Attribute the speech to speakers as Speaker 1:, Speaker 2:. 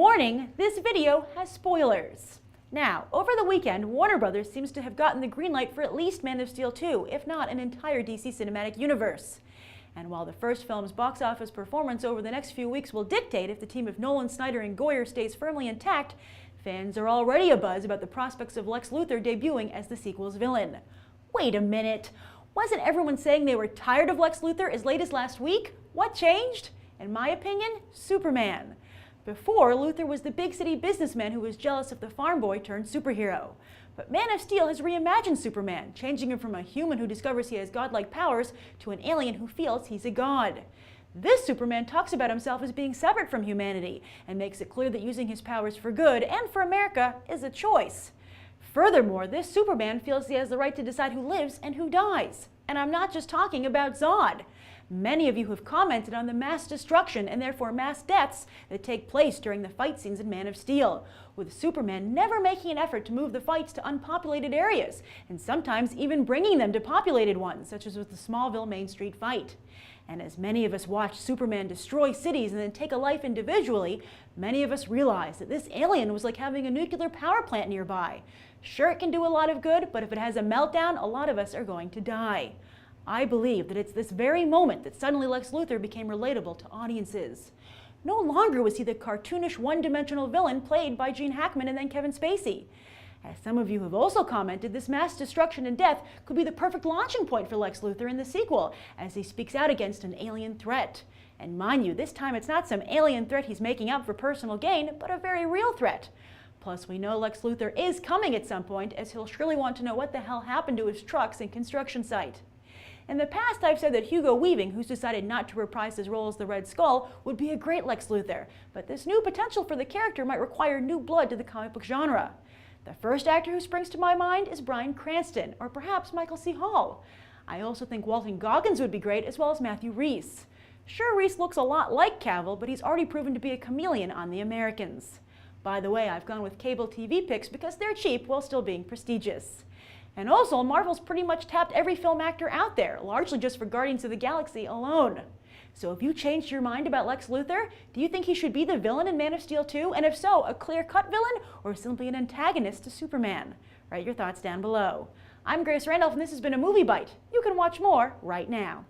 Speaker 1: Warning, this video has spoilers. Now, over the weekend, Warner Brothers seems to have gotten the green light for at least Man of Steel 2, if not an entire DC cinematic universe. And while the first film's box office performance over the next few weeks will dictate if the team of Nolan, Snyder, and Goyer stays firmly intact, fans are already abuzz about the prospects of Lex Luthor debuting as the sequel's villain. Wait a minute, wasn't everyone saying they were tired of Lex Luthor as late as last week? What changed? In my opinion, Superman. Before, Luthor was the big city businessman who was jealous of the farm boy turned superhero. But Man of Steel has reimagined Superman, changing him from a human who discovers he has godlike powers to an alien who feels he's a god. This Superman talks about himself as being separate from humanity and makes it clear that using his powers for good and for America is a choice. Furthermore, this Superman feels he has the right to decide who lives and who dies. And I'm not just talking about Zod. Many of you have commented on the mass destruction and therefore mass deaths that take place during the fight scenes in Man of Steel, with Superman never making an effort to move the fights to unpopulated areas, and sometimes even bringing them to populated ones, such as with the Smallville Main Street fight. And as many of us watch Superman destroy cities and then take a life individually, many of us realize that this alien was like having a nuclear power plant nearby. Sure, it can do a lot of good, but if it has a meltdown, a lot of us are going to die. I believe that it's this very moment that suddenly Lex Luthor became relatable to audiences. No longer was he the cartoonish one-dimensional villain played by Gene Hackman and then Kevin Spacey. As some of you have also commented, this mass destruction and death could be the perfect launching point for Lex Luthor in the sequel, as he speaks out against an alien threat. And mind you, this time it's not some alien threat he's making up for personal gain, but a very real threat. Plus, we know Lex Luthor is coming at some point, as he'll surely want to know what the hell happened to his trucks and construction site. In the past, I've said that Hugo Weaving, who's decided not to reprise his role as the Red Skull, would be a great Lex Luthor, but this new potential for the character might require new blood to the comic book genre. The first actor who springs to my mind is Bryan Cranston, or perhaps Michael C. Hall. I also think Walton Goggins would be great, as well as Matthew Rhys. Sure, Rhys looks a lot like Cavill, but he's already proven to be a chameleon on The Americans. By the way, I've gone with cable TV picks because they're cheap while still being prestigious. And also, Marvel's pretty much tapped every film actor out there, largely just for Guardians of the Galaxy alone. So if you changed your mind about Lex Luthor, do you think he should be the villain in Man of Steel 2? And if so, a clear-cut villain or simply an antagonist to Superman? Write your thoughts down below. I'm Grace Randolph and this has been a Movie Bite. You can watch more right now.